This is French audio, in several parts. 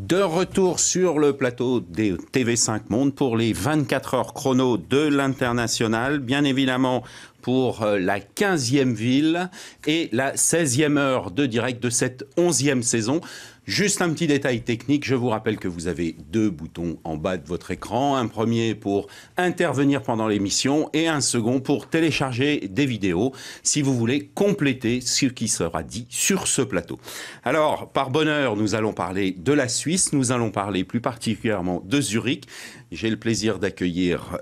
De retour sur le plateau des TV5 Monde pour les 24 heures chrono de l'international, bien évidemment pour la 15e ville et la 16e heure de direct de cette 11e saison. Juste un petit détail technique, je vous rappelle que vous avez deux boutons en bas de votre écran. Un premier pour intervenir pendant l'émission et un second pour télécharger des vidéos si vous voulez compléter ce qui sera dit sur ce plateau. Alors, par bonheur, nous allons parler de la Suisse, nous allons parler plus particulièrement de Zurich. J'ai le plaisir d'accueillir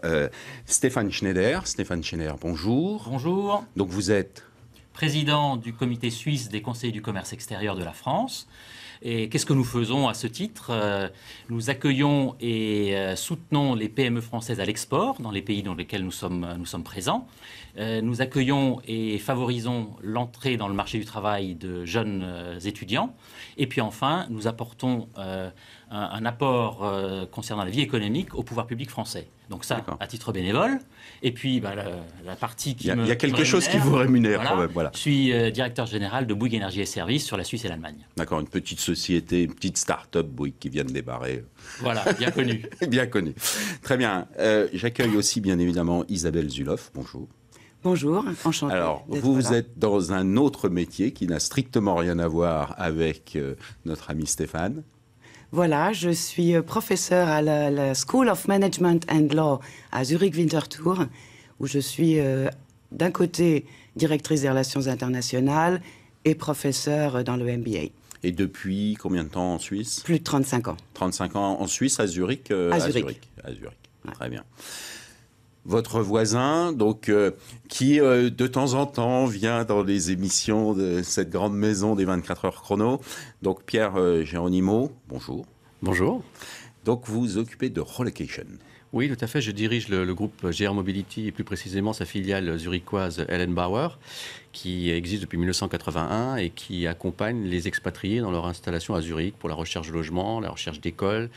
Stéphane Schneider. Stéphane Schneider, bonjour. Bonjour. Donc vous êtes président du comité suisse des conseillers du commerce extérieur de la France. Et qu'est-ce que nous faisons à ce titre? Nous accueillons et soutenons les PME françaises à l'export dans les pays dans lesquels nous sommes présents. Nous accueillons et favorisons l'entrée dans le marché du travail de jeunes étudiants. Et puis enfin, nous apportons un apport concernant la vie économique au pouvoir public français. Donc ça, à titre bénévole. Et puis la partie qui il y a quelque chose qui vous rémunère quand même. Voilà. Je suis directeur général de Bouygues Énergie et Services sur la Suisse et l'Allemagne. D'accord, une petite société, une petite start-up Bouygues qui vient de débarrer. Voilà, bien connu. Bien connu. Très bien. J'accueille aussi bien évidemment Isabelle Zuloff. Bonjour. Bonjour, enchanté. Alors, vous êtes dans un autre métier qui n'a strictement rien à voir avec notre ami Stéphane. Voilà, je suis professeur à la School of Management and Law à Zurich-Winterthur, où je suis d'un côté directrice des relations internationales et professeur dans le MBA. Et depuis combien de temps en Suisse? Plus de 35 ans. 35 ans en Suisse, à Zurich À Zurich. À Zurich. Ouais. Très bien. Votre voisin, donc, qui de temps en temps vient dans les émissions de cette grande maison des 24 heures chrono. Donc Pierre Geronimo, bonjour. Bonjour. Donc vous vous occupez de relocation. Oui, tout à fait. Je dirige le groupe GR Mobility et plus précisément sa filiale zurichoise Ellenbauer, qui existe depuis 1981 et qui accompagne les expatriés dans leur installation à Zurich pour la recherche de logement, la recherche d'école,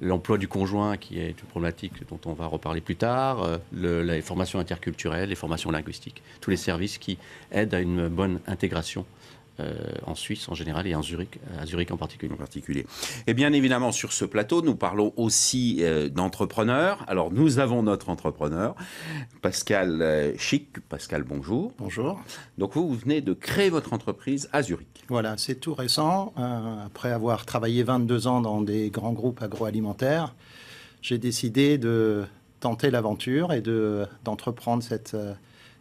l'emploi du conjoint qui est une problématique dont on va reparler plus tard, les formations interculturelles, les formations linguistiques, tous les services qui aident à une bonne intégration en Suisse en général et à Zurich en particulier. Et bien évidemment, sur ce plateau, nous parlons aussi d'entrepreneurs. Alors, nous avons notre entrepreneur, Pascal Schick. Pascal, bonjour. Bonjour. Donc, vous venez de créer votre entreprise à Zurich. Voilà, c'est tout récent. Après avoir travaillé 22 ans dans des grands groupes agroalimentaires, j'ai décidé de tenter l'aventure et d'entreprendre cette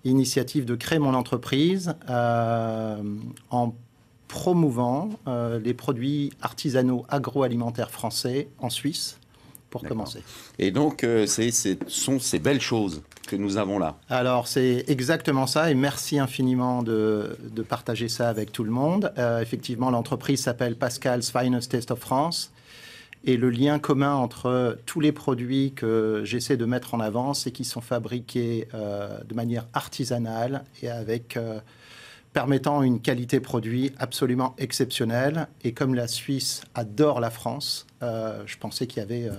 initiative de créer mon entreprise en promouvant les produits artisanaux agroalimentaires français en Suisse, pour commencer. Et donc, ce sont ces belles choses que nous avons là. Alors, c'est exactement ça, et merci infiniment de partager ça avec tout le monde. Effectivement, l'entreprise s'appelle Pascal's Finest Taste of France. Et le lien commun entre tous les produits que j'essaie de mettre en avant, c'est qu'ils sont fabriqués de manière artisanale et permettant une qualité produit absolument exceptionnelle. Et comme la Suisse adore la France, je pensais qu'il y avait...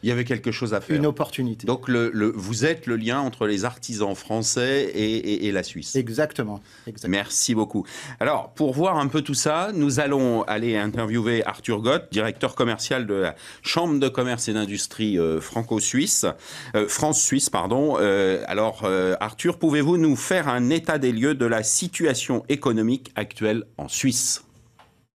Il y avait quelque chose à faire. Une opportunité. Donc, vous êtes le lien entre les artisans français et la Suisse. Exactement. Merci beaucoup. Alors, pour voir un peu tout ça, nous allons aller interviewer Arthur Gott, directeur commercial de la Chambre de commerce et d'industrie franco-suisse, France-Suisse, pardon. Alors, Arthur, pouvez-vous nous faire un état des lieux de la situation économique actuelle en Suisse ?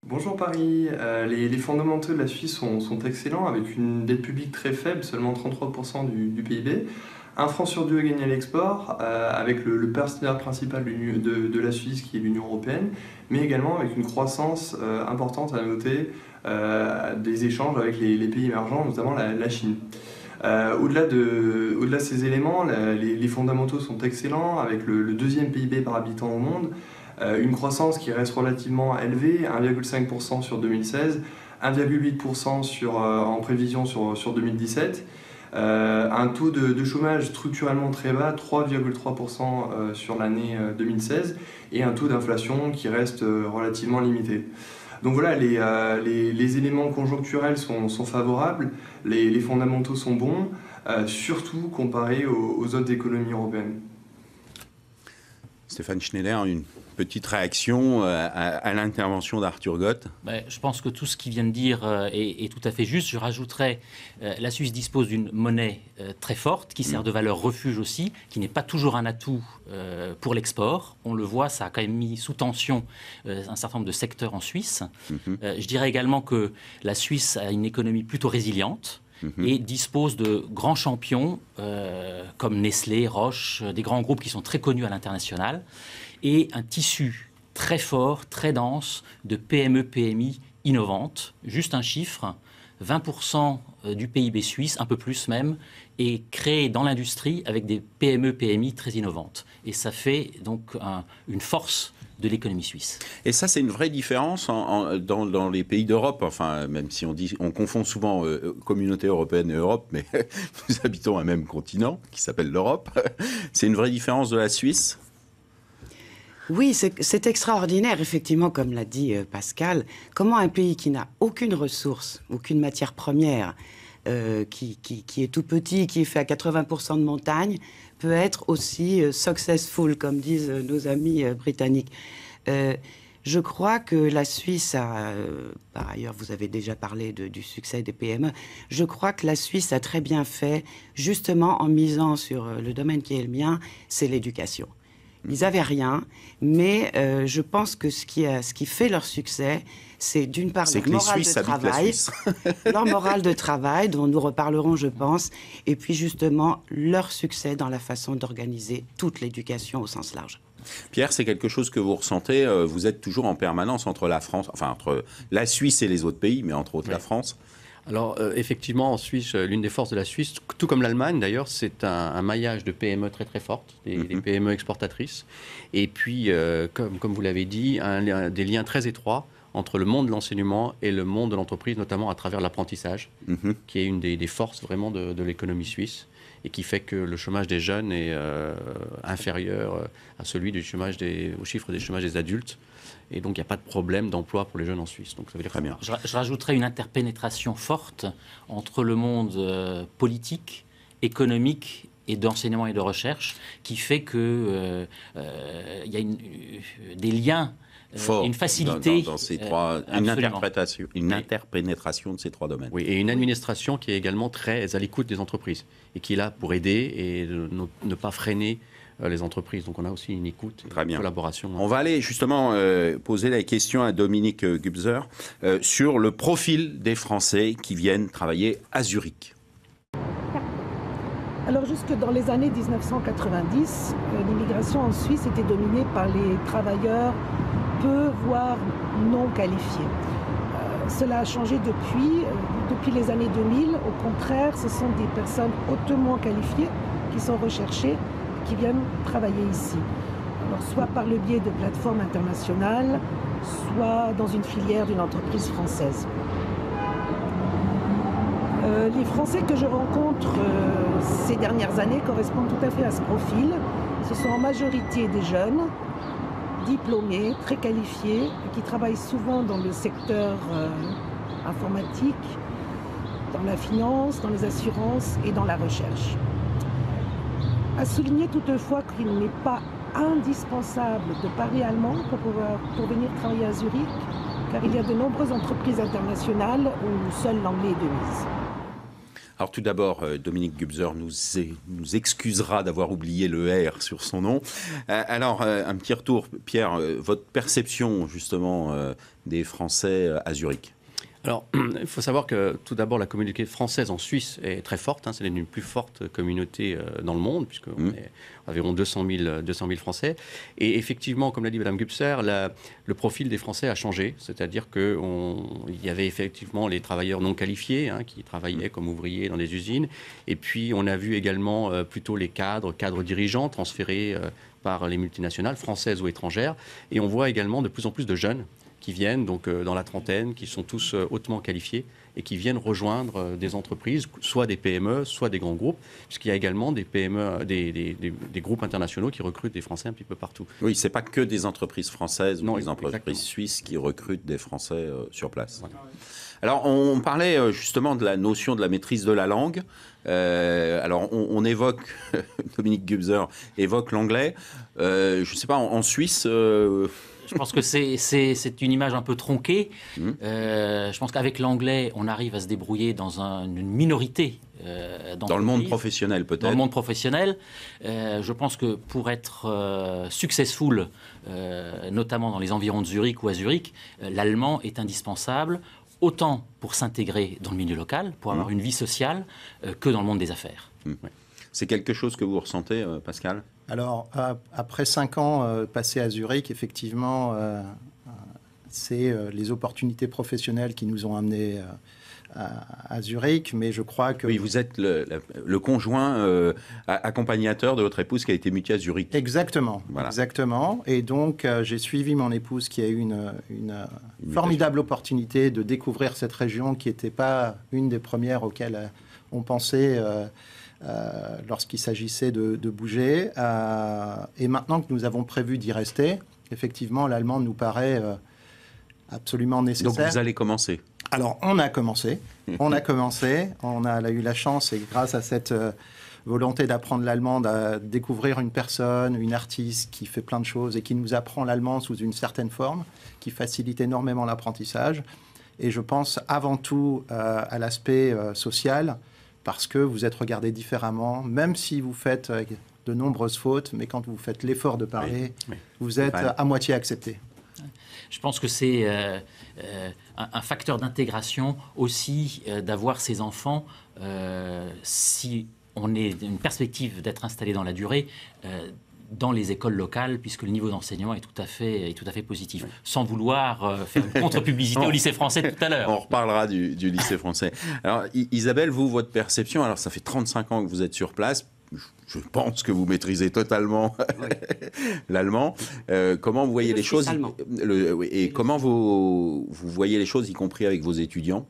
Bonjour Paris, les fondamentaux de la Suisse sont excellents avec une dette publique très faible, seulement 33% du PIB, un franc sur deux gagné à l'export avec le partenaire principal de la Suisse qui est l'Union européenne, mais également avec une croissance importante à noter des échanges avec les pays émergents, notamment la Chine. Au-delà de ces éléments, les fondamentaux sont excellents avec le deuxième PIB par habitant au monde. Une croissance qui reste relativement élevée, 1,5% sur 2016, 1,8% en prévision sur 2017, un taux de chômage structurellement très bas, 3,3% sur l'année 2016, et un taux d'inflation qui reste relativement limité. Donc voilà, les éléments conjoncturels sont favorables, les fondamentaux sont bons, surtout comparés aux autres économies européennes. Stéphane Schneider, une petite réaction à l'intervention d'Arthur Gott. Je pense que tout ce qu'il vient de dire est tout à fait juste. Je rajouterais, la Suisse dispose d'une monnaie très forte qui sert de valeur refuge aussi, qui n'est pas toujours un atout pour l'export. On le voit, ça a quand même mis sous tension un certain nombre de secteurs en Suisse. Je dirais également que la Suisse a une économie plutôt résiliente et dispose de grands champions comme Nestlé, Roche, des grands groupes qui sont très connus à l'international, et un tissu très fort, très dense de PME, PMI innovantes. Juste un chiffre, 20% du PIB suisse, un peu plus même, est créé dans l'industrie avec des PME, PMI très innovantes. Et ça fait donc une force de l'économie suisse. Et ça, c'est une vraie différence dans les pays d'Europe. Enfin, même si on confond souvent communauté européenne et Europe, mais nous habitons un même continent qui s'appelle l'Europe. C'est une vraie différence de la Suisse? Oui, c'est extraordinaire, effectivement, comme l'a dit Pascal. Comment un pays qui n'a aucune ressource, aucune matière première, qui est tout petit, qui est fait à 80% de montagne, peut être aussi successful, comme disent nos amis britanniques. Je crois que la Suisse a, par ailleurs, vous avez déjà parlé du succès des PME, je crois que la Suisse a très bien fait, justement en misant sur le domaine qui est le mien, c'est l'éducation. Ils n'avaient rien, mais je pense que ce qui fait leur succès, c'est d'une part leur morale de travail, leur morale de travail, dont nous reparlerons, je pense, et puis justement leur succès dans la façon d'organiser toute l'éducation au sens large. Pierre, c'est quelque chose que vous ressentez. Vous êtes toujours en permanence entre la France, enfin entre la Suisse et les autres pays, mais entre autres la France. Alors, effectivement, en Suisse, l'une des forces de la Suisse, tout comme l'Allemagne d'ailleurs, c'est un maillage de PME très très fortes, des PME exportatrices. Et puis, comme vous l'avez dit, des liens très étroits entre le monde de l'enseignement et le monde de l'entreprise, notamment à travers l'apprentissage, qui est une des forces vraiment de l'économie suisse, et qui fait que le chômage des jeunes est inférieur à celui du chômage au chiffre des chômages des adultes. Et donc, il n'y a pas de problème d'emploi pour les jeunes en Suisse. Donc, ça veut dire très bien. Je rajouterais une interpénétration forte entre le monde politique, économique et d'enseignement et de recherche, qui fait qu'il y a des liens, une facilité. Dans ces trois, une interpénétration de ces trois domaines. Oui, et une administration qui est également très à l'écoute des entreprises et qui est là pour aider et ne pas freiner les entreprises. Donc on a aussi une écoute, une collaboration. On va aller justement poser la question à Dominique Gubser sur le profil des Français qui viennent travailler à Zurich. Alors jusque dans les années 1990, l'immigration en Suisse était dominée par les travailleurs peu, voire non qualifiés. Cela a changé depuis les années 2000. Au contraire, ce sont des personnes hautement qualifiées qui sont recherchées, qui viennent travailler ici. Alors, soit par le biais de plateformes internationales, soit dans une filière d'une entreprise française. Les Français que je rencontre ces dernières années correspondent tout à fait à ce profil. Ce sont en majorité des jeunes, diplômés, très qualifiés, qui travaillent souvent dans le secteur informatique, dans la finance, dans les assurances et dans la recherche. À souligner toutefois qu'il n'est pas indispensable de parler allemand pour venir travailler à Zurich, car il y a de nombreuses entreprises internationales où seul l'anglais est de mise. Alors tout d'abord, Dominique Gubser nous excusera d'avoir oublié le R sur son nom. Alors, un petit retour, Pierre, votre perception justement des Français à Zurich. Alors, il faut savoir que tout d'abord, la communauté française en Suisse est très forte. C'est l'une des plus fortes communautés dans le monde, puisqu'on est environ 200 000 Français. Et effectivement, comme l'a dit Mme Gubser, le profil des Français a changé. C'est-à-dire qu'il y avait effectivement les travailleurs non qualifiés qui travaillaient comme ouvriers dans des usines. Et puis, on a vu également plutôt les cadres dirigeants transférés par les multinationales, françaises ou étrangères. Et on voit également de plus en plus de jeunes qui viennent donc dans la trentaine, qui sont tous hautement qualifiés et qui viennent rejoindre des entreprises, soit des PME, soit des grands groupes, puisqu'il y a également des PME, des groupes internationaux qui recrutent des Français un petit peu partout. Oui, c'est pas que des entreprises françaises ou des entreprises exactement. suisses qui recrutent des Français sur place. Voilà. Alors, on parlait justement de la notion de la maîtrise de la langue. Alors, on évoque, Dominique Gubser évoque l'anglais. Je ne sais pas, en Suisse... Je pense que c'est une image un peu tronquée. Je pense qu'avec l'anglais, on arrive à se débrouiller dans une minorité dans le monde professionnel, peut-être. Dans le monde professionnel. Je pense que pour être successful, notamment dans les environs de Zurich ou à Zurich, l'allemand est indispensable, autant pour s'intégrer dans le milieu local, pour avoir une vie sociale, que dans le monde des affaires. C'est quelque chose que vous ressentez, Pascal ? Alors, après 5 ans passés à Zurich, effectivement, c'est les opportunités professionnelles qui nous ont amenés à Zurich, mais je crois que... Oui, vous êtes le conjoint accompagnateur de votre épouse qui a été mutée à Zurich. Exactement, voilà. Exactement. Et donc, j'ai suivi mon épouse qui a eu une formidable opportunité de découvrir cette région qui n'était pas une des premières auxquelles on pensait... lorsqu'il s'agissait de bouger. Et maintenant que nous avons prévu d'y rester, effectivement, l'allemand nous paraît absolument nécessaire. Donc vous allez commencer. Alors, on a commencé. On a eu la chance, et grâce à cette volonté d'apprendre l'allemand, de découvrir une personne, une artiste qui fait plein de choses et qui nous apprend l'allemand sous une certaine forme, qui facilite énormément l'apprentissage. Et je pense avant tout à l'aspect social, parce que vous êtes regardé différemment, même si vous faites de nombreuses fautes, mais quand vous faites l'effort de parler, vous êtes à moitié accepté. Je pense que c'est un facteur d'intégration aussi d'avoir ces enfants, si on est une perspective d'être installé dans la durée, dans les écoles locales, puisque le niveau d'enseignement est tout à fait positif. Sans vouloir faire une contre-publicité au lycée français tout à l'heure. On reparlera du lycée français. Alors, Isabelle, vous, votre perception, alors ça fait 35 ans que vous êtes sur place. Je pense que vous maîtrisez totalement l'allemand. Comment vous voyez les choses et comment vous voyez les choses, y compris avec vos étudiants ?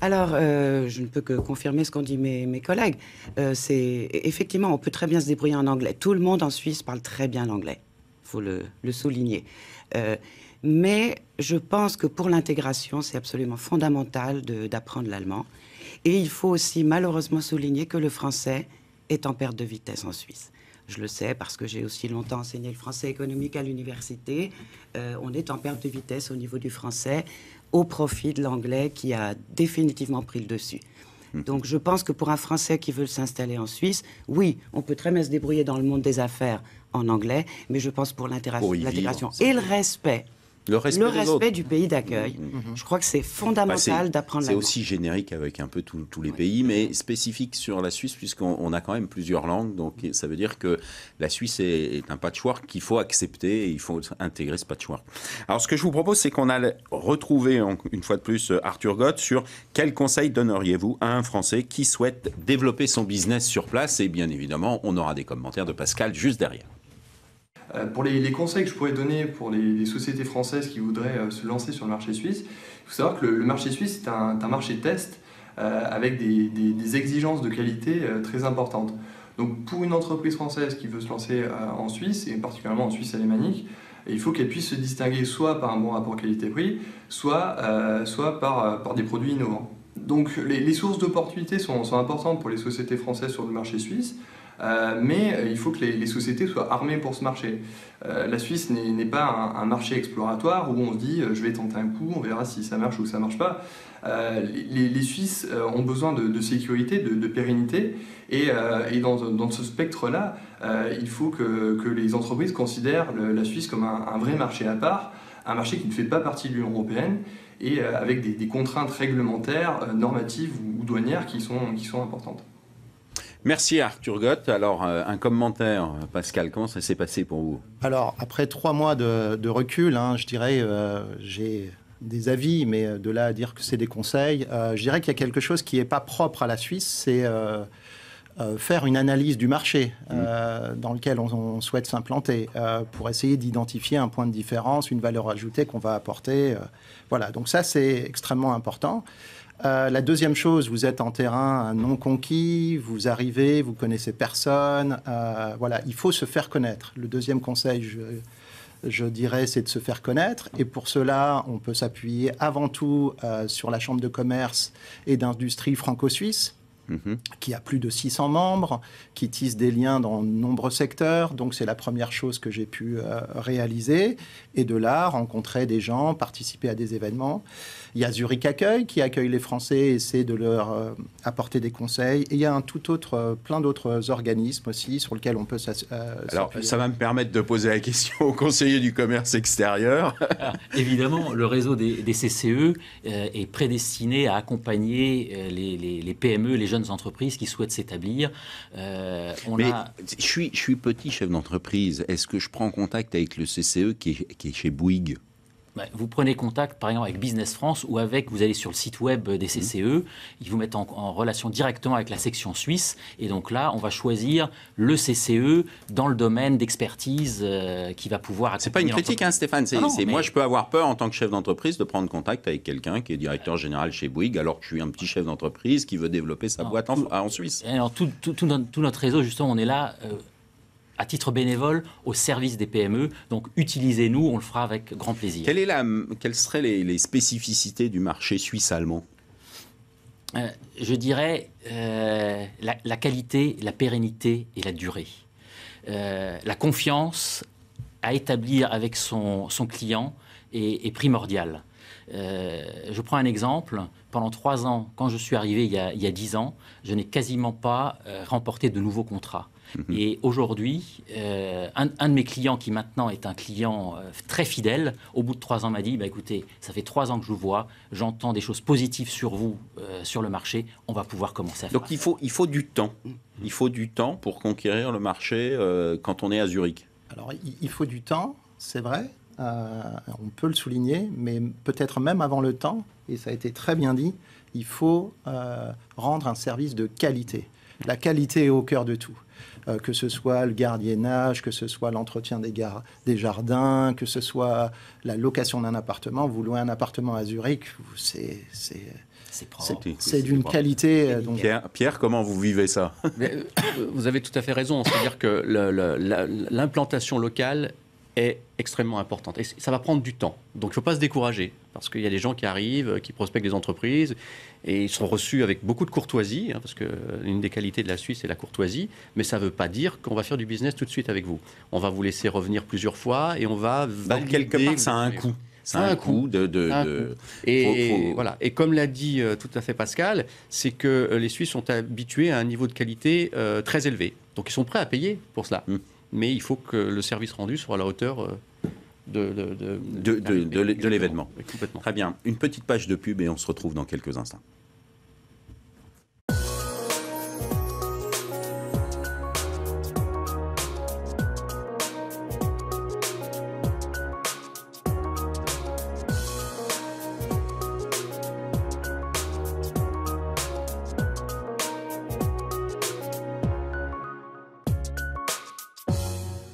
Alors, je ne peux que confirmer ce qu'ont dit mes collègues. Effectivement, on peut très bien se débrouiller en anglais. Tout le monde en Suisse parle très bien l'anglais. Il faut le souligner. Mais je pense que pour l'intégration, c'est absolument fondamental d'apprendre l'allemand. Et il faut aussi malheureusement souligner que le français est en perte de vitesse en Suisse. Je le sais parce que j'ai aussi longtemps enseigné le français économique à l'université. On est en perte de vitesse au niveau du français, au profit de l'anglais qui a définitivement pris le dessus. Donc je pense que pour un Français qui veut s'installer en Suisse, oui, on peut très bien se débrouiller dans le monde des affaires en anglais, mais je pense pour l'intégration et le respect. Le respect du pays d'accueil. Je crois que c'est fondamental d'apprendre l'allemand. C'est aussi générique avec un peu tous les pays, mais spécifique sur la Suisse, puisqu'on a quand même plusieurs langues. Donc ça veut dire que la Suisse est un patchwork qu'il faut accepter et il faut intégrer ce patchwork. Alors ce que je vous propose, c'est qu'on a retrouvé une fois de plus Arthur Gott sur quels conseils donneriez-vous à un Français qui souhaite développer son business sur place. Et bien évidemment, on aura des commentaires de Pascal juste derrière. Pour les conseils que je pourrais donner pour les sociétés françaises qui voudraient se lancer sur le marché suisse, il faut savoir que le marché suisse est un marché test avec des exigences de qualité très importantes. Donc pour une entreprise française qui veut se lancer en Suisse, et particulièrement en Suisse alémanique, il faut qu'elle puisse se distinguer soit par un bon rapport qualité-prix, soit par des produits innovants. Donc les sources d'opportunités sont importantes pour les sociétés françaises sur le marché suisse. Mais il faut que les sociétés soient armées pour ce marché. La Suisse n'est pas un marché exploratoire où on se dit je vais tenter un coup, on verra si ça marche ou ça marche pas. Les Suisses ont besoin de sécurité, de pérennité, et dans ce spectre-là, il faut que les entreprises considèrent la Suisse comme un vrai marché à part, un marché qui ne fait pas partie de l'Union européenne, et avec des contraintes réglementaires, normatives ou douanières qui sont importantes. Merci Arthur Gott. Alors, un commentaire, Pascal, comment ça s'est passé pour vous ? Alors, après 3 mois de recul, je dirais, j'ai des avis, mais de là à dire que c'est des conseils, je dirais qu'il y a quelque chose qui n'est pas propre à la Suisse, c'est faire une analyse du marché dans lequel on souhaite s'implanter pour essayer d'identifier un point de différence, une valeur ajoutée qu'on va apporter. Voilà, donc ça, c'est extrêmement important. La deuxième chose, vous êtes en terrain non conquis, vous arrivez, vous connaissez personne. Voilà, il faut se faire connaître. Le deuxième conseil, je dirais, c'est de se faire connaître. Et pour cela, on peut s'appuyer avant tout sur la Chambre de commerce et d'industrie franco-suisse, qui a plus de 600 membres, qui tisse des liens dans de nombreux secteurs. Donc, c'est la première chose que j'ai pu réaliser. Et de là, rencontrer des gens, participer à des événements. Il y a Zurich Accueil, qui accueille les Français et essaie de leur apporter des conseils. Et il y a plein d'autres organismes aussi sur lesquels on peut Alors, ça va me permettre de poser la question au conseiller du commerce extérieur. Alors, évidemment, le réseau des CCE est prédestiné à accompagner les PME, les jeunes entreprises qui souhaitent s'établir. Je suis petit chef d'entreprise. Est-ce que je prends contact avec le CCE qui est chez Bouygues ? Vous prenez contact, par exemple, avec Business France ou vous allez sur le site web des CCE, ils vous mettent en relation directement avec la section suisse. Et donc là, on va choisir le CCE dans le domaine d'expertise qui va pouvoir accompagner. C'est pas une critique, hein, Stéphane. Mais... Moi, je peux avoir peur en tant que chef d'entreprise de prendre contact avec quelqu'un qui est directeur général chez Bouygues, alors que je suis un petit chef d'entreprise qui veut développer sa boîte en Suisse. Alors, tout notre réseau, justement, on est là... à titre bénévole, au service des PME. Donc, utilisez-nous, on le fera avec grand plaisir. Quelles seraient les spécificités du marché suisse-allemand ? Je dirais la qualité, la pérennité et la durée. La confiance à établir avec son client est primordiale. Je prends un exemple. Pendant 3 ans, quand je suis arrivé il y a 10 ans, je n'ai quasiment pas remporté de nouveaux contrats. Et aujourd'hui, un de mes clients qui maintenant est un client très fidèle, au bout de 3 ans m'a dit, écoutez, ça fait 3 ans que je vous vois, j'entends des choses positives sur vous, sur le marché, on va pouvoir commencer à faire. Donc il faut du temps. Il faut du temps pour conquérir le marché quand on est à Zurich. Alors il faut du temps, c'est vrai, on peut le souligner, mais peut-être même avant le temps, et ça a été très bien dit, il faut rendre un service de qualité. La qualité est au cœur de tout. Que ce soit le gardiennage, que ce soit l'entretien des jardins, que ce soit la location d'un appartement. Vous louez un appartement à Zurich, c'est d'une qualité. Donc... Pierre, comment vous vivez ça ? Vous avez tout à fait raison. C'est-à-dire que l'implantation locale est extrêmement importante. Et ça va prendre du temps. Donc, il ne faut pas se décourager. Parce qu'il y a des gens qui arrivent, qui prospectent des entreprises, et ils sont reçus avec beaucoup de courtoisie, parce qu'une des qualités de la Suisse, c'est la courtoisie. Mais ça ne veut pas dire qu'on va faire du business tout de suite avec vous. On va vous laisser revenir plusieurs fois, et on va... quelque part, ça a un coût. Ça a un coût Voilà. Et comme l'a dit tout à fait Pascal, c'est que les Suisses sont habitués à un niveau de qualité très élevé. Donc, ils sont prêts à payer pour cela. Mais il faut que le service rendu soit à la hauteur de l'événement. Complètement. Très bien. Une petite page de pub et on se retrouve dans quelques instants.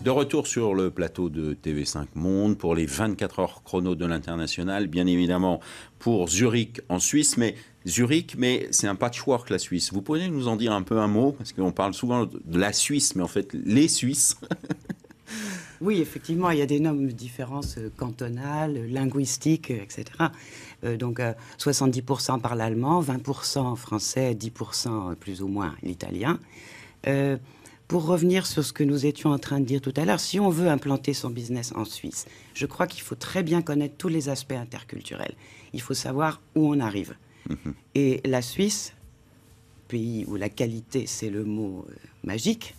De retour sur le plateau de TV5 Monde pour les 24 heures chrono de l'international, bien évidemment pour Zurich en Suisse, mais c'est un patchwork la Suisse. Vous pouvez nous en dire un peu un mot, parce qu'on parle souvent de la Suisse, mais en fait les Suisses. Oui, effectivement, il y a d'énormes différences cantonales, linguistiques, etc. Donc 70% parlent allemand, 20% français, 10% plus ou moins l'italien. Pour revenir sur ce que nous étions en train de dire tout à l'heure, si on veut implanter son business en Suisse, je crois qu'il faut très bien connaître tous les aspects interculturels. Il faut savoir où on arrive. Et la Suisse, pays où la qualité, c'est le mot magique,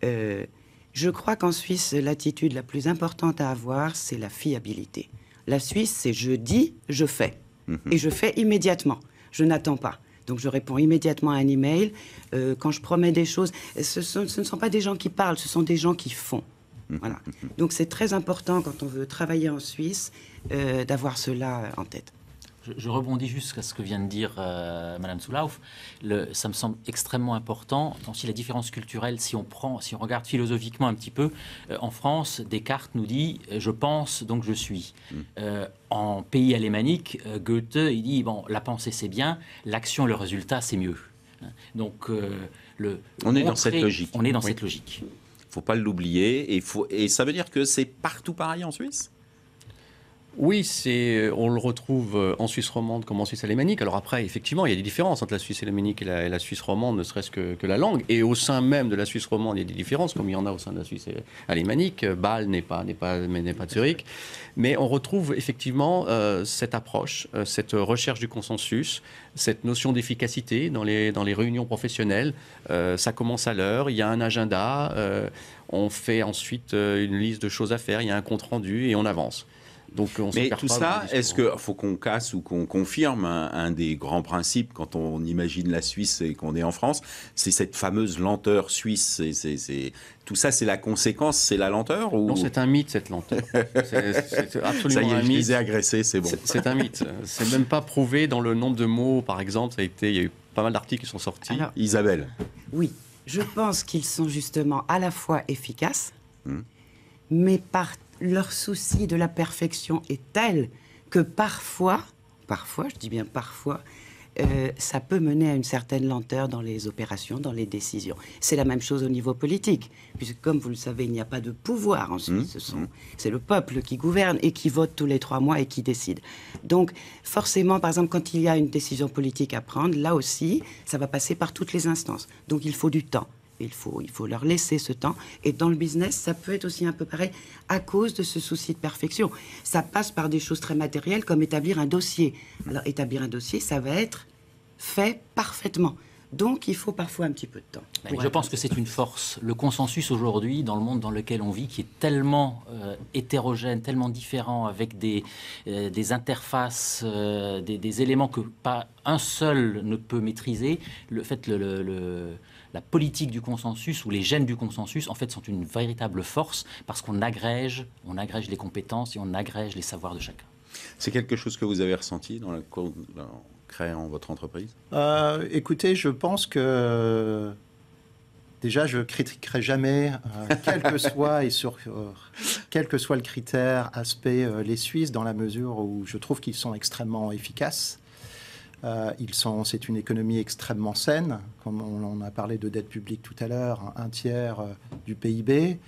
je crois qu'en Suisse, l'attitude la plus importante à avoir, c'est la fiabilité. La Suisse, c'est je dis, je fais. Et je fais immédiatement. Je n'attends pas. Donc, je réponds immédiatement à un email. Quand je promets des choses, ce ne sont pas des gens qui parlent, ce sont des gens qui font. Voilà. Donc, c'est très important, quand on veut travailler en Suisse, d'avoir cela en tête. Je rebondis juste à ce que vient de dire Madame Zulauf. Ça me semble extrêmement important. Aussi la différence culturelle, si on regarde philosophiquement un petit peu, en France, Descartes nous dit « je pense, donc je suis ». En pays alémanique, Goethe, il dit « la pensée c'est bien, l'action, le résultat c'est mieux ». Donc, on est dans cette logique. On est dans cette logique. Il ne faut pas l'oublier. Et ça veut dire que c'est partout pareil en Suisse ? Oui, on le retrouve en Suisse romande comme en Suisse alémanique. Alors après, effectivement, il y a des différences entre la Suisse alémanique et la Suisse romande, ne serait-ce que la langue. Et au sein même de la Suisse romande, il y a des différences, comme il y en a au sein de la Suisse alémanique. Bâle n'est pas de Zurich. Mais on retrouve effectivement cette approche, cette recherche du consensus, cette notion d'efficacité dans les réunions professionnelles. Ça commence à l'heure, il y a un agenda, on fait ensuite une liste de choses à faire, il y a un compte-rendu et on avance. Donc, mais tout ça, est-ce qu'il faut qu'on casse ou qu'on confirme un des grands principes quand on imagine la Suisse et qu'on est en France, c'est cette fameuse lenteur suisse. Tout ça, c'est la conséquence, c'est la lenteur ou... Non, c'est un mythe, cette lenteur. C'est absolument ça y est, un mythe. Je les ai agressés, c'est bon. C'est un mythe. C'est même pas prouvé dans le nombre de mots, par exemple. Il y a eu pas mal d'articles qui sont sortis. Alors, Isabelle. Oui, je pense qu'ils sont justement à la fois efficaces, mais leur souci de la perfection est tel que parfois, je dis bien parfois, ça peut mener à une certaine lenteur dans les opérations, dans les décisions. C'est la même chose au niveau politique, puisque comme vous le savez, il n'y a pas de pouvoir en Suisse. C'est le peuple qui gouverne et qui vote tous les 3 mois et qui décide. Donc forcément, par exemple, quand il y a une décision politique à prendre, là aussi, ça va passer par toutes les instances. Donc il faut du temps. Il faut leur laisser ce temps. Et dans le business, ça peut être aussi un peu pareil à cause de ce souci de perfection. Ça passe par des choses très matérielles comme établir un dossier. Alors, établir un dossier, ça va être fait parfaitement. Donc, il faut parfois un petit peu de temps. Oui, je pense que c'est une force. Le consensus aujourd'hui, dans le monde dans lequel on vit, qui est tellement hétérogène, tellement différent, avec des interfaces, des éléments que pas un seul ne peut maîtriser, la politique du consensus ou les gènes du consensus, en fait, sont une véritable force parce qu'on agrège les compétences et on agrège les savoirs de chacun. C'est quelque chose que vous avez ressenti en créant votre entreprise ? Écoutez, je pense que déjà, je ne critiquerai jamais, quel que soit le critère, aspect, les Suisses, dans la mesure où je trouve qu'ils sont extrêmement efficaces. C'est une économie extrêmement saine, comme on a parlé de dette publique tout à l'heure, 1/3 du PIB.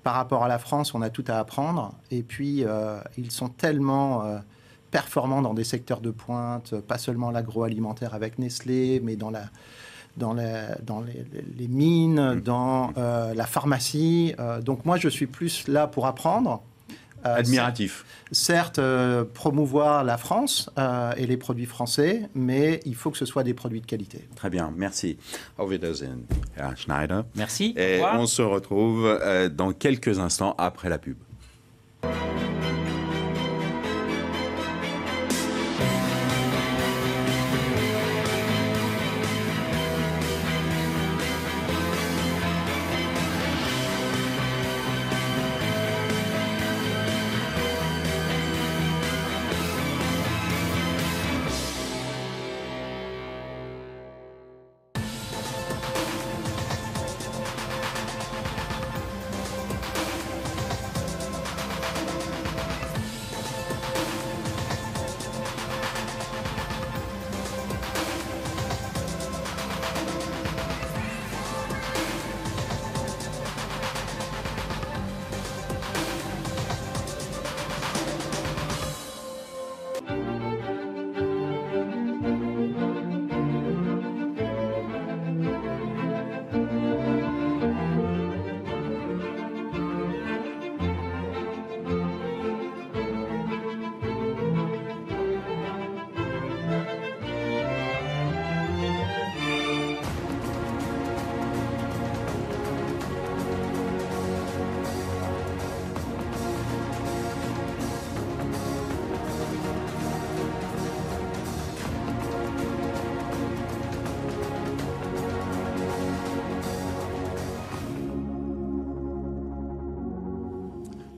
Par rapport à la France, on a tout à apprendre. Et puis, ils sont tellement performants dans des secteurs de pointe, pas seulement l'agroalimentaire avec Nestlé, mais dans les mines, dans la pharmacie. Donc moi, je suis plus là pour apprendre. Admiratif. Certes, promouvoir la France et les produits français, mais il faut que ce soit des produits de qualité. Très bien, merci. Auf Wiedersehen, Herr Schneider. Merci. Et on se retrouve dans quelques instants après la pub.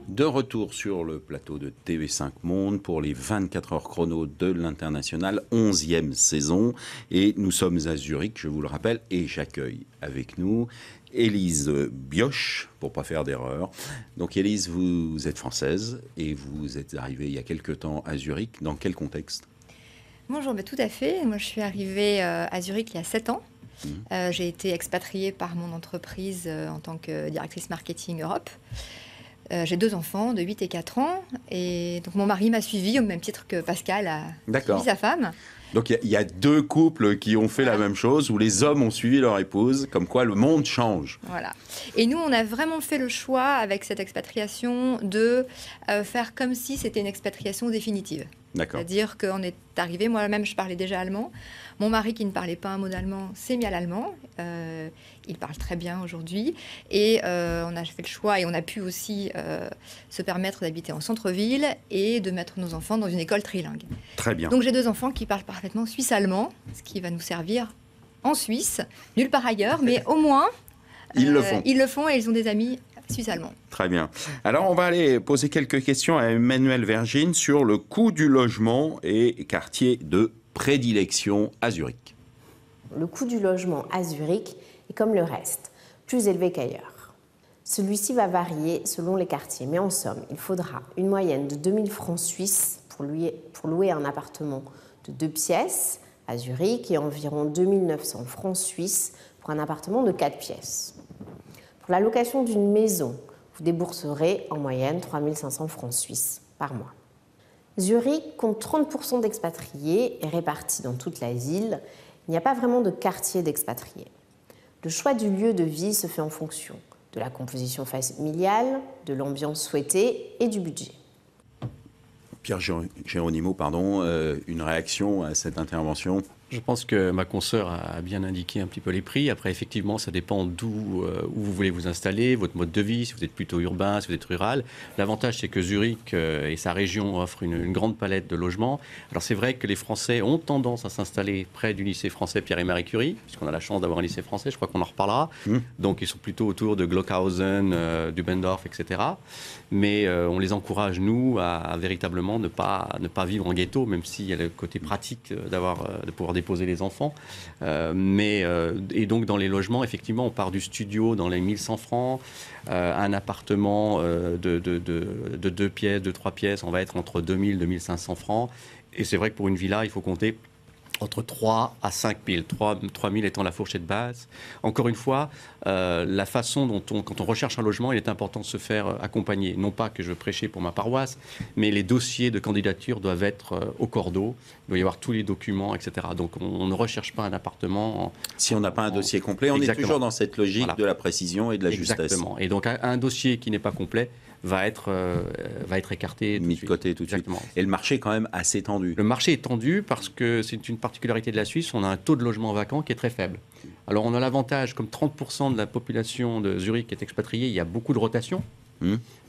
De retour sur le plateau de TV5 Monde pour les 24 heures chrono de l'International, 11e saison. Et nous sommes à Zurich, je vous le rappelle, et j'accueille avec nous Élise Bioche, pour ne pas faire d'erreur. Donc Élise, vous êtes française et vous êtes arrivée il y a quelque temps à Zurich. Dans quel contexte ? Bonjour, tout à fait. Moi, je suis arrivée à Zurich il y a 7 ans. J'ai été expatriée par mon entreprise en tant que directrice marketing Europe. J'ai 2 enfants de 8 et 4 ans. Et donc mon mari m'a suivi au même titre que Pascal a suivi sa femme. Donc il y a 2 couples qui ont fait la même chose, où les hommes ont suivi leur épouse, comme quoi le monde change. Voilà. Et nous, on a vraiment fait le choix, avec cette expatriation, de faire comme si c'était une expatriation définitive. D'accord. C'est-à-dire qu'on est arrivé, moi-même je parlais déjà allemand. Mon mari qui ne parlait pas un mot d'allemand s'est mis à l'allemand. Il parle très bien aujourd'hui. Et on a fait le choix et on a pu aussi se permettre d'habiter en centre-ville et de mettre nos enfants dans une école trilingue. Très bien. Donc j'ai 2 enfants qui parlent parfaitement suisse-allemand, ce qui va nous servir en Suisse, nulle part ailleurs, mais au moins ils le font. Ils le font et ils ont des amis suisse-allemands. Très bien. Alors, on va aller poser quelques questions à Emmanuel Vergine sur le coût du logement et quartier de prédilection à Zurich. Le coût du logement à Zurich est comme le reste, plus élevé qu'ailleurs. Celui-ci va varier selon les quartiers, mais en somme, il faudra une moyenne de 2000 francs suisses pour louer un appartement de 2 pièces à Zurich et environ 2900 francs suisses pour un appartement de 4 pièces. Pour la location d'une maison, vous débourserez en moyenne 3500 francs suisses par mois. Zurich compte 30% d'expatriés et répartis dans toute la ville. Il n'y a pas vraiment de quartier d'expatriés. Le choix du lieu de vie se fait en fonction de la composition familiale, de l'ambiance souhaitée et du budget. Pierre Géronimo, une réaction à cette intervention? Je pense que ma consoeur a bien indiqué un petit peu les prix. Après, effectivement, ça dépend où vous voulez vous installer, votre mode de vie, si vous êtes plutôt urbain, si vous êtes rural. L'avantage, c'est que Zurich et sa région offrent une grande palette de logements. Alors, c'est vrai que les Français ont tendance à s'installer près du lycée français Pierre et Marie Curie, puisqu'on a la chance d'avoir un lycée français, je crois qu'on en reparlera. Donc, ils sont plutôt autour de Glockhausen, Dubendorf, etc. Mais on les encourage, nous, à véritablement ne pas vivre en ghetto, même s'il y a le côté pratique de pouvoir déposer les enfants. Et donc, dans les logements, effectivement, on part du studio dans les 1100 francs. Un appartement de 2 pièces, de 3 pièces, on va être entre 2000 et 2500 francs. Et c'est vrai que pour une villa, il faut compter entre 3 à 5 000, 3 000 étant la fourchette basse. Encore une fois, la façon dont quand on recherche un logement, il est important de se faire accompagner. Non pas que je prêchais pour ma paroisse, mais les dossiers de candidature doivent être au cordeau. Il doit y avoir tous les documents, etc. Donc on ne recherche pas un appartement. Si on n'a pas un dossier complet, on est toujours dans cette logique de la précision et de la justesse. Exactement. Et donc un dossier qui n'est pas complet va être écarté, mis de côté tout de suite. Et le marché est quand même assez tendu. Le marché est tendu parce que c'est une particularité de la Suisse, on a un taux de logement vacant qui est très faible. Alors on a l'avantage, comme 30% de la population de Zurich est expatriée, il y a beaucoup de rotation,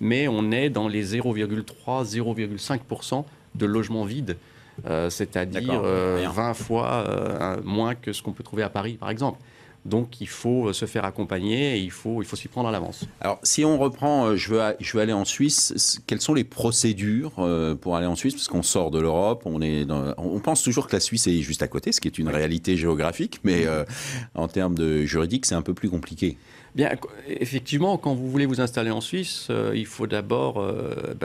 mais on est dans les 0,3-0,5% de logements vides, c'est-à-dire 20 fois moins que ce qu'on peut trouver à Paris, par exemple. Donc, il faut se faire accompagner et il faut s'y prendre à l'avance. Alors, si on reprend, je veux aller en Suisse, quelles sont les procédures pour aller en Suisse? Parce qu'on sort de l'Europe, on pense toujours que la Suisse est juste à côté, ce qui est une réalité géographique, mais en termes de juridique, c'est un peu plus compliqué. Bien, effectivement, quand vous voulez vous installer en Suisse, il faut d'abord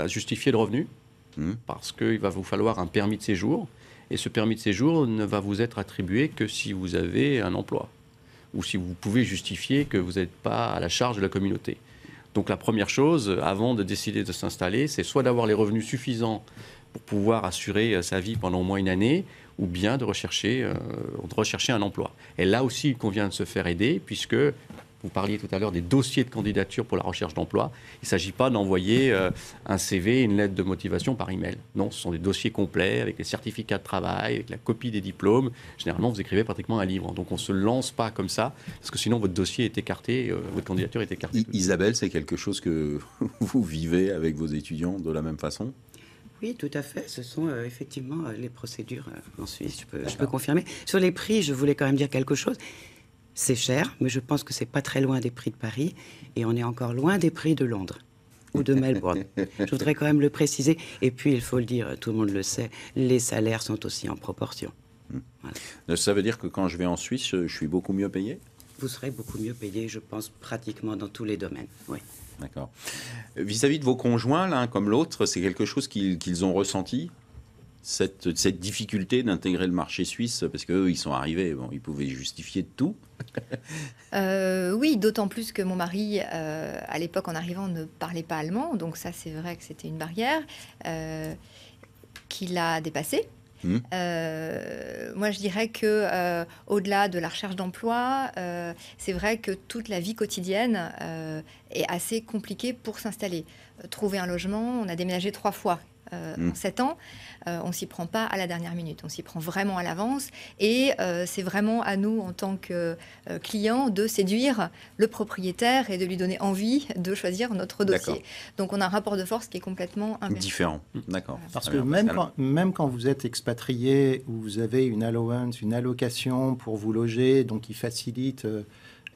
justifier le revenu, parce qu'il va vous falloir un permis de séjour, et ce permis de séjour ne va vous être attribué que si vous avez un emploi, ou si vous pouvez justifier que vous n'êtes pas à la charge de la communauté. Donc la première chose, avant de décider de s'installer, c'est soit d'avoir les revenus suffisants pour pouvoir assurer sa vie pendant au moins une année, ou bien de rechercher un emploi. Et là aussi, il convient de se faire aider, puisque vous parliez tout à l'heure des dossiers de candidature pour la recherche d'emploi. Il ne s'agit pas d'envoyer un CV, une lettre de motivation par email. Non, ce sont des dossiers complets avec les certificats de travail, avec la copie des diplômes. Généralement, vous écrivez pratiquement un livre. Donc, on ne se lance pas comme ça, parce que sinon, votre dossier est écarté, votre candidature est écartée. Isabelle, c'est quelque chose que vous vivez avec vos étudiants de la même façon? Oui, tout à fait. Ce sont effectivement les procédures en Suisse, je peux confirmer. Sur les prix, je voulais quand même dire quelque chose. C'est cher, mais je pense que c'est pas très loin des prix de Paris, et on est encore loin des prix de Londres ou de Melbourne. Je voudrais quand même le préciser. Et puis, il faut le dire, tout le monde le sait, les salaires sont aussi en proportion. Voilà. Ça veut dire que quand je vais en Suisse, je suis beaucoup mieux payé? Vous serez beaucoup mieux payé, je pense, pratiquement dans tous les domaines, oui. D'accord. Vis-à-vis de vos conjoints, l'un comme l'autre, c'est quelque chose qu'ils ont ressenti? cette difficulté d'intégrer le marché suisse? Parce qu'eux, ils sont arrivés, bon, ils pouvaient justifier de tout. Oui, d'autant plus que mon mari, à l'époque, en arrivant, ne parlait pas allemand. Donc ça, c'est vrai que c'était une barrière qu'il a dépassée. Moi, je dirais que au-delà de la recherche d'emploi, c'est vrai que toute la vie quotidienne est assez compliquée pour s'installer. Trouver un logement, on a déménagé 3 fois en 7 ans. On s'y prend pas à la dernière minute, on s'y prend vraiment à l'avance. Et c'est vraiment à nous, en tant que clients, de séduire le propriétaire et de lui donner envie de choisir notre dossier. Donc on a un rapport de force qui est complètement différent. D'accord. Parce que même quand vous êtes expatrié, ou vous avez une allowance, une allocation pour vous loger, donc qui facilite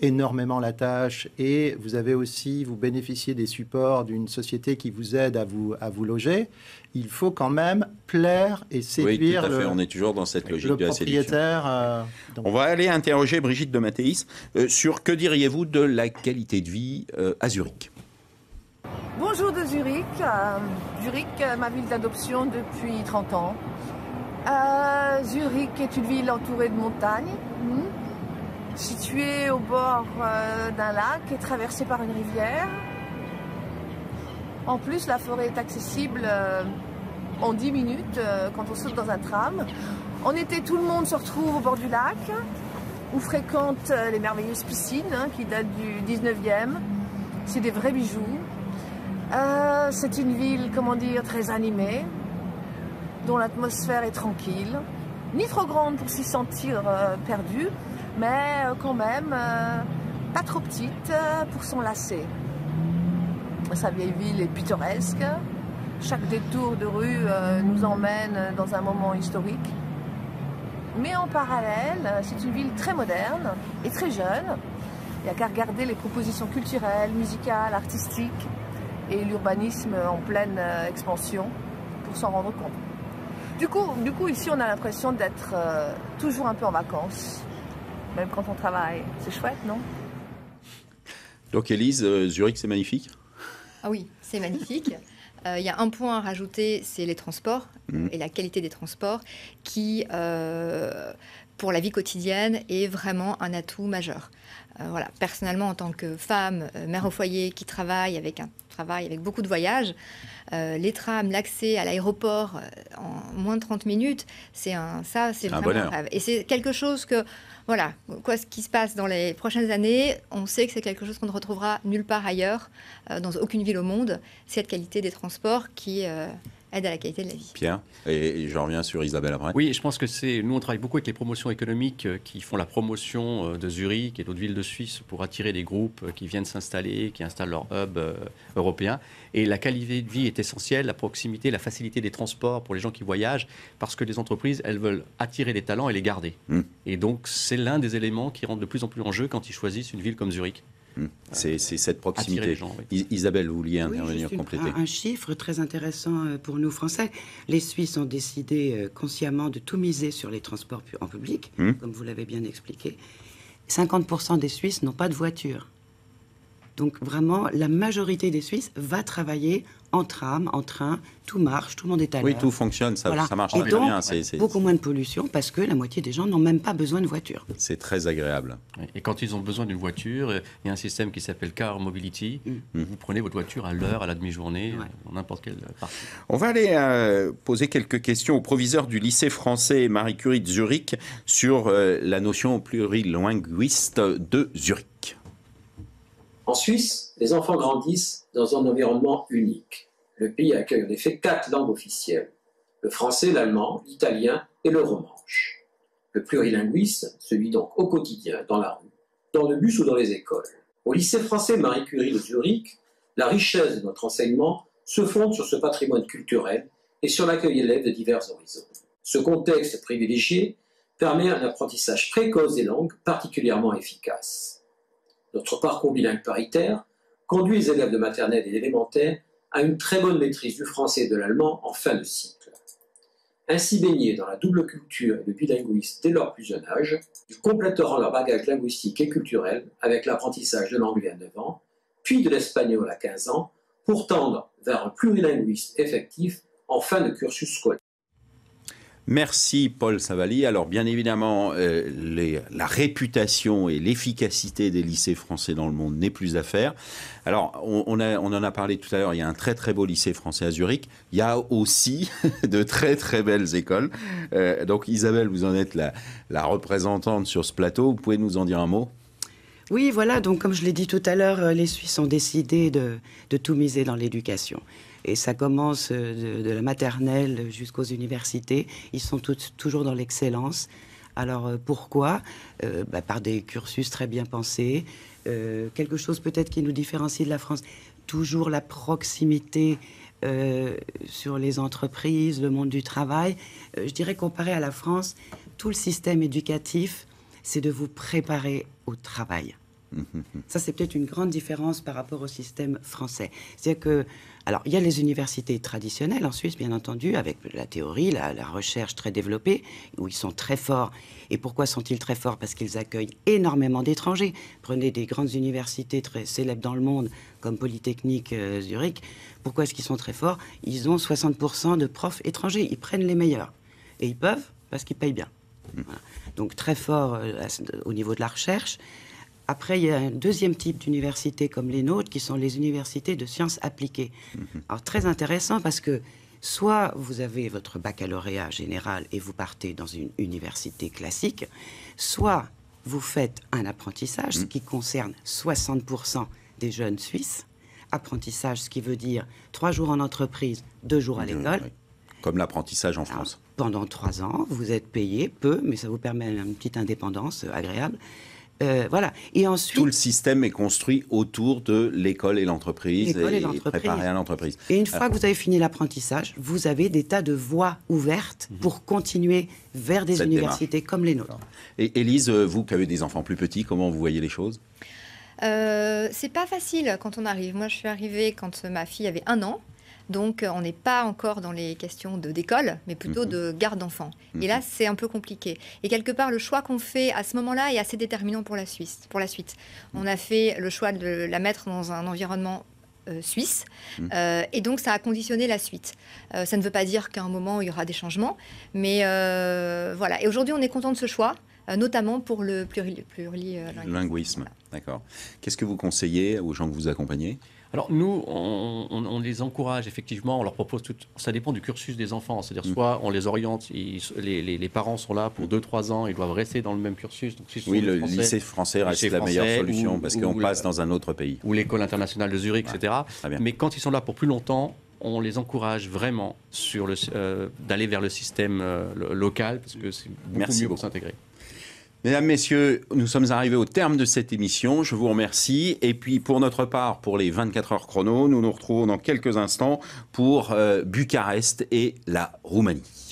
énormément la tâche, et vous avez aussi, vous bénéficiez des supports d'une société qui vous aide à vous loger, il faut quand même plaire et séduire on est toujours dans cette logique de la propriétaire. On va aller interroger Brigitte de Mathéis sur que diriez-vous de la qualité de vie à Zurich? Bonjour de Zurich. Zurich, ma ville d'adoption depuis 30 ans. Zurich est une ville entourée de montagnes. Située au bord d'un lac et traversée par une rivière. En plus, la forêt est accessible en 10 minutes quand on saute dans un tram. En été, tout le monde se retrouve au bord du lac, où fréquente les merveilleuses piscines qui datent du 19e. C'est des vrais bijoux. C'est une ville, comment dire, très animée, dont l'atmosphère est tranquille. Ni trop grande pour s'y sentir perdu, mais quand même pas trop petite pour s'enlacer. Sa vieille ville est pittoresque. Chaque détour de rue nous emmène dans un moment historique. Mais en parallèle, c'est une ville très moderne et très jeune. Il n'y a qu'à regarder les propositions culturelles, musicales, artistiques et l'urbanisme en pleine expansion pour s'en rendre compte. Du coup, ici, on a l'impression d'être toujours un peu en vacances. Même quand on travaille. C'est chouette, non? Donc, Élise, Zurich, c'est magnifique? Ah oui, c'est magnifique. Il y a un point à rajouter, c'est les transports et la qualité des transports qui, pour la vie quotidienne, est vraiment un atout majeur. Voilà. Personnellement, en tant que femme, mère au foyer, qui travaille avec beaucoup de voyages, les trams, l'accès à l'aéroport en moins de 30 minutes, c'est vraiment un rêve. Et c'est quelque chose que, voilà, ce qui se passe dans les prochaines années, on sait que c'est quelque chose qu'on ne retrouvera nulle part ailleurs, dans aucune ville au monde, cette qualité des transports qui aide à la qualité de la vie. Pierre, et je reviens sur Isabelle après. Oui, je pense que nous on travaille beaucoup avec les promotions économiques qui font la promotion de Zurich et d'autres villes de Suisse pour attirer des groupes qui viennent s'installer, qui installent leur hub européen. Et la qualité de vie est essentielle, la proximité, la facilité des transports pour les gens qui voyagent, parce que les entreprises, elles veulent attirer les talents et les garder. Et donc c'est l'un des éléments qui rentre de plus en plus en jeu quand ils choisissent une ville comme Zurich. C'est cette proximité. Gens, oui. Isabelle, vous vouliez intervenir, compléter. Un chiffre très intéressant pour nous Français. Les Suisses ont décidé consciemment de tout miser sur les transports en public, comme vous l'avez bien expliqué. 50% des Suisses n'ont pas de voiture. Donc vraiment, la majorité des Suisses va travailler en tram, en train, tout marche, tout le monde est à l'heure. Oui, tout fonctionne, ça marche très bien. C'est beaucoup moins de pollution parce que la moitié des gens n'ont même pas besoin de voiture. C'est très agréable. Et quand ils ont besoin d'une voiture, il y a un système qui s'appelle Car Mobility. Vous prenez votre voiture à l'heure, à la demi-journée, dans n'importe quelle partie. On va aller poser quelques questions au proviseur du lycée français Marie Curie de Zurich sur la notion plurilinguiste de Zurich. En Suisse, les enfants grandissent dans un environnement unique. Le pays accueille en effet 4 langues officielles, le français, l'allemand, l'italien et le romanche. Le plurilinguisme se vit donc au quotidien, dans la rue, dans le bus ou dans les écoles. Au lycée français Marie Curie de Zurich, la richesse de notre enseignement se fonde sur ce patrimoine culturel et sur l'accueil d'élèves de divers horizons. Ce contexte privilégié permet un apprentissage précoce des langues particulièrement efficace. Notre parcours bilingue paritaire conduit les élèves de maternelle et d'élémentaire à une très bonne maîtrise du français et de l'allemand en fin de cycle. Ainsi baignés dans la double culture et le bilinguisme dès leur plus jeune âge, ils compléteront leur bagage linguistique et culturel avec l'apprentissage de l'anglais à 9 ans, puis de l'espagnol à 15 ans, pour tendre vers un plurilinguisme effectif en fin de cursus scolaire. Merci Paul Savali. Alors bien évidemment, la réputation et l'efficacité des lycées français dans le monde n'est plus à faire. Alors on en a parlé tout à l'heure, il y a un très très beau lycée français à Zurich. Il y a aussi de très très belles écoles. Donc Isabelle, vous en êtes la représentante sur ce plateau. Vous pouvez nous en dire un mot ? Oui, voilà, donc comme je l'ai dit tout à l'heure, les Suisses ont décidé de tout miser dans l'éducation. Et ça commence de la maternelle jusqu'aux universités. Ils sont toujours dans l'excellence. Alors pourquoi ? Par des cursus très bien pensés. Quelque chose peut-être qui nous différencie de la France. Toujours la proximité sur les entreprises, le monde du travail. Je dirais comparé à la France, tout le système éducatif, c'est de vous préparer au travail. Ça, c'est peut-être une grande différence par rapport au système français. C'est-à-dire que, alors, il y a les universités traditionnelles en Suisse, bien entendu, avec la théorie, la recherche très développée, où ils sont très forts. Et pourquoi sont-ils très forts ? Parce qu'ils accueillent énormément d'étrangers. Prenez des grandes universités très célèbres dans le monde, comme Polytechnique Zurich. Pourquoi est-ce qu'ils sont très forts ? Ils ont 60% de profs étrangers. Ils prennent les meilleurs. Et ils peuvent, parce qu'ils payent bien. Voilà. Donc, très fort au niveau de la recherche. Après, il y a un deuxième type d'universités comme les nôtres, qui sont les universités de sciences appliquées. Alors, très intéressant parce que soit vous avez votre baccalauréat général et vous partez dans une université classique, soit vous faites un apprentissage, ce qui concerne 60% des jeunes Suisses. Apprentissage, ce qui veut dire 3 jours en entreprise, 2 jours à l'école. Oui. Comme l'apprentissage en France. Pendant 3 ans, vous êtes payé peu, mais ça vous permet une petite indépendance agréable. Voilà. Et ensuite, tout le système est construit autour de l'école et l'entreprise et préparé à l'entreprise. Et une fois que vous avez fini l'apprentissage, vous avez des tas de voies ouvertes pour continuer vers des universités comme les nôtres. Et Élise, vous qui avez des enfants plus petits, comment vous voyez les choses ? C'est pas facile quand on arrive. Moi, je suis arrivée quand ma fille avait 1 an. Donc, on n'est pas encore dans les questions d'école, mais plutôt de garde d'enfants. Et là, c'est un peu compliqué. Et quelque part, le choix qu'on fait à ce moment-là est assez déterminant pour la suite. On a fait le choix de la mettre dans un environnement suisse. Et donc, ça a conditionné la suite. Ça ne veut pas dire qu'à un moment, il y aura des changements. Mais voilà. Et aujourd'hui, on est content de ce choix, notamment pour le plurilinguisme. Voilà. D'accord. Qu'est-ce que vous conseillez aux gens que vous accompagnez ? Alors nous, on les encourage effectivement, on leur propose tout, ça dépend du cursus des enfants, c'est-à-dire soit on les oriente, les parents sont là pour 2-3 ans, ils doivent rester dans le même cursus. Donc, si le lycée français reste la meilleure solution parce qu'on passe dans un autre pays. Ou l'école internationale de Zurich, etc. Mais quand ils sont là pour plus longtemps, on les encourage vraiment d'aller vers le système local parce que c'est beaucoup mieux pour s'intégrer. Mesdames, Messieurs, nous sommes arrivés au terme de cette émission. Je vous remercie. Et puis, pour notre part, pour les 24 heures chrono, nous nous retrouvons dans quelques instants pour Bucarest et la Roumanie.